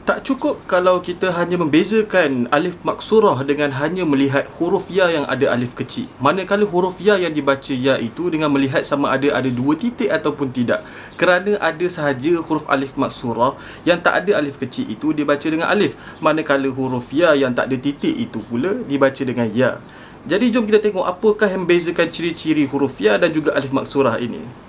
Tak cukup kalau kita hanya membezakan alif maksurah dengan hanya melihat huruf ya yang ada alif kecil. Manakala huruf ya yang dibaca ya itu dengan melihat sama ada dua titik ataupun tidak. Kerana ada sahaja huruf alif maksurah yang tak ada alif kecil itu dibaca dengan alif. Manakala huruf ya yang tak ada titik itu pula dibaca dengan ya. Jadi jom kita tengok apakah yang membezakan ciri-ciri huruf ya dan juga alif maksurah ini.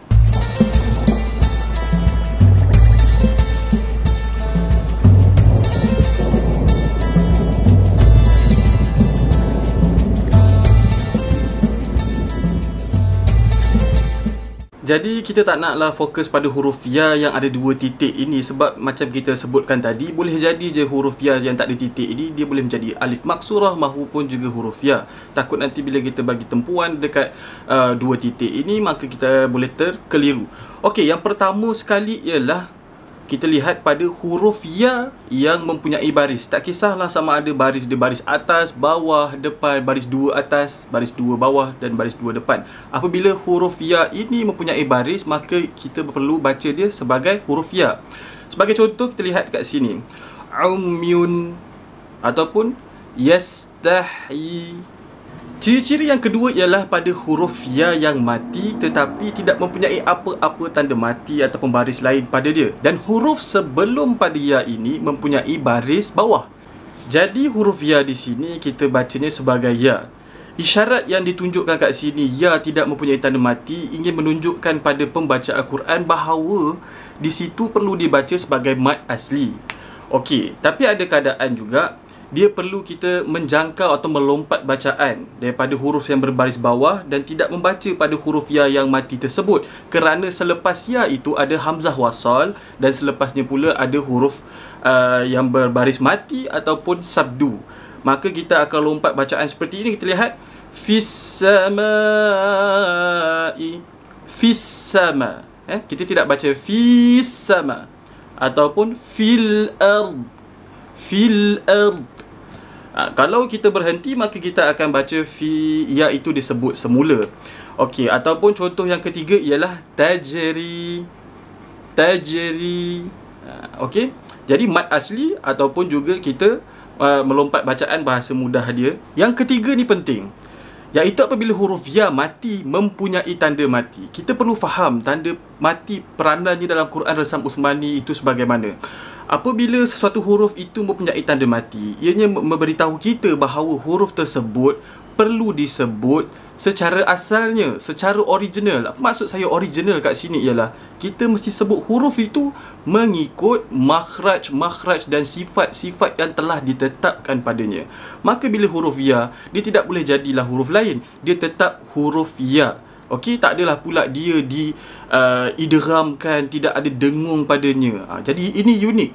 Jadi kita tak naklah fokus pada huruf ya yang ada dua titik ini, sebab macam kita sebutkan tadi, boleh jadi je huruf ya yang tak ada titik ini dia boleh menjadi alif maksurah maupun juga huruf ya. Takut nanti bila kita bagi tempuan dekat dua titik ini, maka kita boleh terkeliru. Okey, yang pertama sekali ialah kita lihat pada huruf ya yang mempunyai baris. Tak kisahlah sama ada baris dia baris atas, bawah, depan, baris dua atas, baris dua bawah dan baris dua depan. Apabila huruf ya ini mempunyai baris, maka kita perlu baca dia sebagai huruf ya. Sebagai contoh, kita lihat kat sini. Umyun ataupun yastahi. Ciri-ciri yang kedua ialah pada huruf ya yang mati tetapi tidak mempunyai apa-apa tanda mati ataupun baris lain pada dia. Dan huruf sebelum pada ya ini mempunyai baris bawah. Jadi huruf ya di sini kita bacanya sebagai ya. Isyarat yang ditunjukkan kat sini, ya tidak mempunyai tanda mati, ingin menunjukkan pada pembaca Al-Quran bahawa di situ perlu dibaca sebagai mad asli. Okey, tapi ada keadaan juga dia perlu kita menjangkau atau melompat bacaan daripada huruf yang berbaris bawah dan tidak membaca pada huruf ya yang mati tersebut, kerana selepas ya itu ada hamzah wasal dan selepasnya pula ada huruf yang berbaris mati ataupun sabdu. Maka kita akan lompat bacaan seperti ini. Kita lihat fis samai, fis sama. Kita tidak baca fis sama ataupun fil ard, fil ard. Kalau kita berhenti, maka kita akan baca fi, ya itu disebut semula. Okey, ataupun contoh yang ketiga ialah tajri, tajri. Okey, jadi mad asli ataupun juga kita melompat bacaan bahasa mudah dia. Yang ketiga ni penting, iaitu apabila huruf ya mati mempunyai tanda mati. Kita perlu faham tanda mati peranannya dalam Quran Rasam Uthmani itu sebagaimana. Apabila sesuatu huruf itu mempunyai tanda mati, ianya memberitahu kita bahawa huruf tersebut perlu disebut secara asalnya, secara original. Apa maksud saya original kat sini ialah kita mesti sebut huruf itu mengikut makhraj dan sifat-sifat yang telah ditetapkan padanya. Maka bila huruf ya, dia tidak boleh jadilah huruf lain, dia tetap huruf ya. Okey, tak adalah pula dia idghamkan, tidak ada dengung padanya. Jadi ini unik.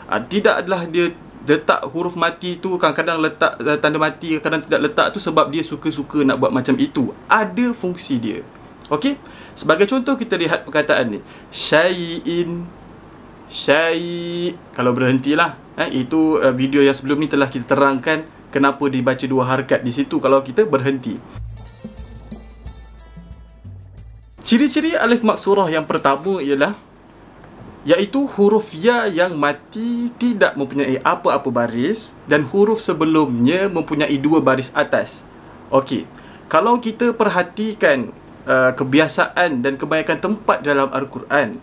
Tidak adalah dia letak huruf mati tu, kadang-kadang letak tanda mati, kadang tidak letak tu sebab dia suka-suka nak buat macam itu. Ada fungsi dia. Okey? Sebagai contoh kita lihat perkataan ni. Syai'in, syai'. Kalau berhentilah. Itu video yang sebelum ni telah kita terangkan kenapa dibaca dua harakat di situ kalau kita berhenti. Ciri-ciri alif maksurah yang pertama ialah iaitu huruf ya yang mati tidak mempunyai apa-apa baris dan huruf sebelumnya mempunyai dua baris atas. Okey, kalau kita perhatikan kebiasaan dan kebanyakan tempat dalam Al-Quran,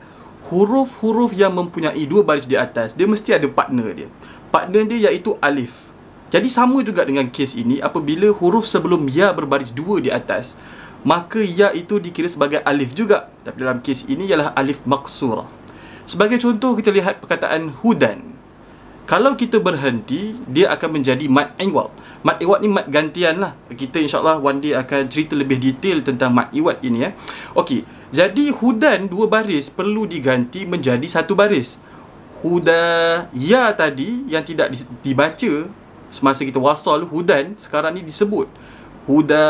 huruf-huruf yang mempunyai dua baris di atas, dia mesti ada partner dia. Partner dia iaitu alif. Jadi sama juga dengan kes ini, apabila huruf sebelum ya berbaris dua di atas, maka ya itu dikira sebagai alif juga. Tapi dalam kes ini ialah alif maksurah. Sebagai contoh kita lihat perkataan hudan. Kalau kita berhenti, dia akan menjadi mad iwad. Mad iwad ni mad gantian lah. Kita insyaAllah one day akan cerita lebih detail tentang mad iwad ini. Okey, jadi hudan dua baris perlu diganti menjadi satu baris. Huda, ya tadi yang tidak dibaca semasa kita wasal hudan, sekarang ni disebut huda,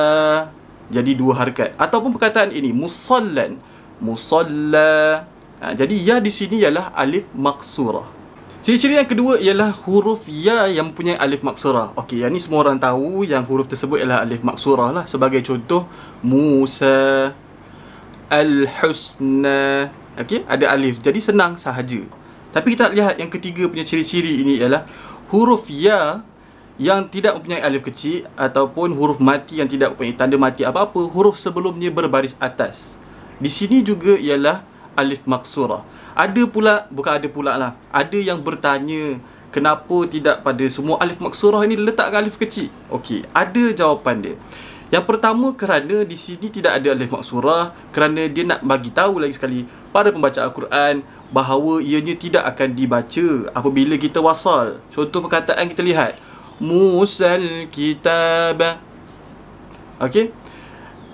jadi dua harakat. Ataupun perkataan ini musallan, musalla. Jadi ya di sini ialah alif maksurah. Ciri-ciri yang kedua ialah huruf ya yang mempunyai alif maksurah. Okey, yang ni semua orang tahu yang huruf tersebut ialah alif maksurah lah. Sebagai contoh Musa, Al-Husna. Okey, ada alif. Jadi senang sahaja. Tapi kita nak lihat yang ketiga punya ciri-ciri ini ialah huruf ya yang tidak mempunyai alif kecil ataupun huruf mati yang tidak mempunyai tanda mati apa-apa, huruf sebelumnya berbaris atas. Di sini juga ialah alif maksurah. Ada pula, bukan ada pula lah, ada yang bertanya kenapa tidak pada semua alif maksurah ini letakkan alif kecil. Okey, ada jawapan dia. Yang pertama, kerana di sini tidak ada alif maksurah, kerana dia nak bagi tahu lagi sekali pada pembaca Al-Quran bahawa ianya tidak akan dibaca apabila kita wasal. Contoh perkataan kita lihat, Musal kitab. Okey.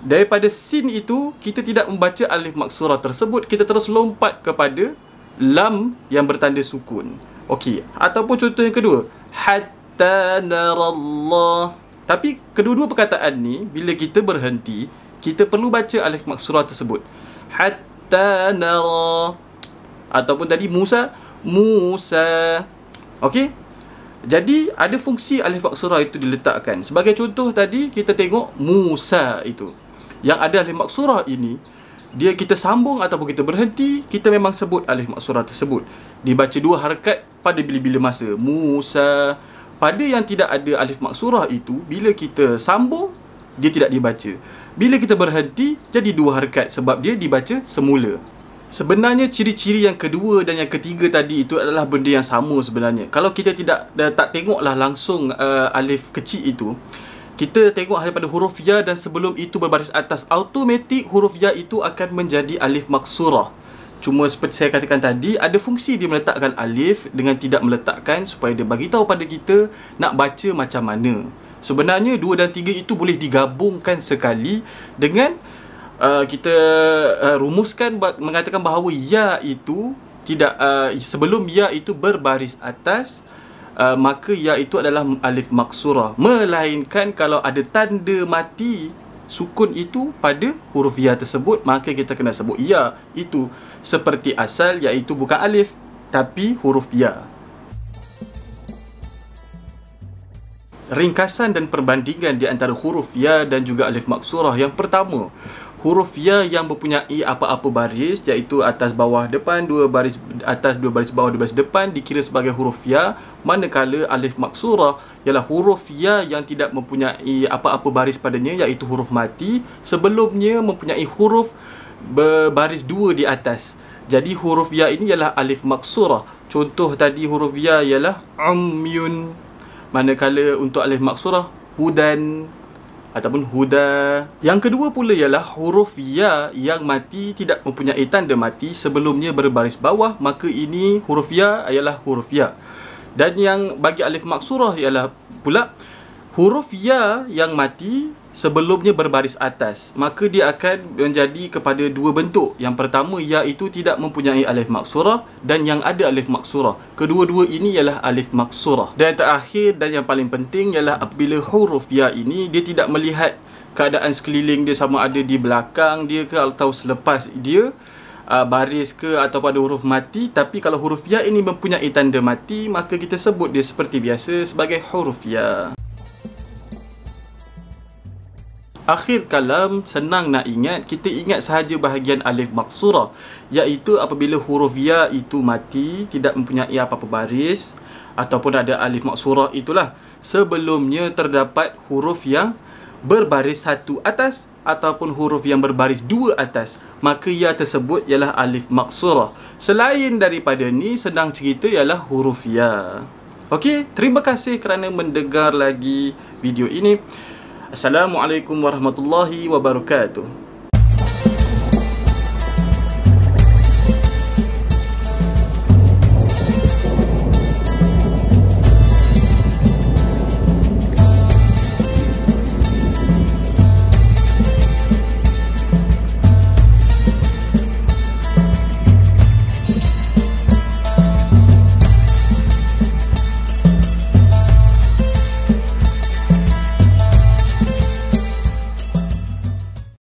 Daripada sin itu kita tidak membaca alif maksurah tersebut, kita terus lompat kepada lam yang bertanda sukun. Okey. Ataupun contoh yang kedua, hatta narallah. Tapi kedua-dua perkataan ni bila kita berhenti, kita perlu baca alif maksurah tersebut. Hatta nara. Ataupun tadi Musa, Musa. Okey. Jadi ada fungsi alif maksurah itu diletakkan. Sebagai contoh tadi kita tengok Musa itu. Yang ada alif maksurah ini, dia kita sambung ataupun kita berhenti, kita memang sebut alif maksurah tersebut. Dibaca 2 harakat pada bila-bila masa. Musa. Pada yang tidak ada alif maksurah itu, bila kita sambung, dia tidak dibaca. Bila kita berhenti, jadi 2 harakat sebab dia dibaca semula. Sebenarnya ciri-ciri yang kedua dan yang ketiga tadi itu adalah benda yang sama sebenarnya. Kalau kita tak tengoklah langsung alif kecil itu, kita tengok daripada huruf ya dan sebelum itu berbaris atas, automatik huruf ya itu akan menjadi alif maksurah. Cuma seperti saya katakan tadi, ada fungsi dia meletakkan alif dengan tidak meletakkan supaya dia bagi tahu pada kita nak baca macam mana. Sebenarnya 2 dan 3 itu boleh digabungkan sekali dengan kita rumuskan mengatakan bahawa ya itu tidak sebelum ya itu berbaris atas, maka ya itu adalah alif maksurah, melainkan kalau ada tanda mati sukun itu pada huruf ya tersebut, maka kita kena sebut ya itu seperti asal, iaitu bukan alif tapi huruf ya. Ringkasan dan perbandingan di antara huruf ya dan juga alif maksurah. Yang pertama, huruf ya yang mempunyai apa-apa baris, iaitu atas bawah depan, 2 baris atas, 2 baris bawah, 2 baris depan, dikira sebagai huruf ya. Manakala alif maksurah ialah huruf ya yang tidak mempunyai apa-apa baris padanya, iaitu huruf mati, sebelumnya mempunyai huruf berbaris 2 di atas. Jadi huruf ya ini ialah alif maksurah. Contoh tadi huruf ya ialah umyun. Manakala untuk alif maksurah, hudan ataupun huda. Yang kedua pula ialah huruf ya yang mati tidak mempunyai tanda mati, sebelumnya berbaris bawah, maka ini huruf ya ialah huruf ya. Dan yang bagi alif maksurah ialah pula huruf ya yang mati sebelumnya berbaris atas, maka dia akan menjadi kepada 2 bentuk. Yang pertama, ya itu tidak mempunyai alif maksurah, dan yang ada alif maksurah. Kedua-dua ini ialah alif maksurah. Dan yang terakhir dan yang paling penting ialah apabila huruf ya ini dia tidak melihat keadaan sekeliling dia, sama ada di belakang dia ke atau selepas dia, baris ke atau pada huruf mati. Tapi kalau huruf ya ini mempunyai tanda mati, maka kita sebut dia seperti biasa sebagai huruf ya. Akhir kalam, senang nak ingat, kita ingat sahaja bahagian alif maksurah, iaitu apabila huruf ya itu mati, tidak mempunyai apa-apa baris ataupun ada alif maksurah, itulah sebelumnya terdapat huruf yang berbaris 1 atas ataupun huruf yang berbaris 2 atas, maka ya tersebut ialah alif maksurah. Selain daripada ni, senang cerita ialah huruf ya. Okey, terima kasih kerana mendengar lagi video ini. Assalamualaikum warahmatullahi wabarakatuh.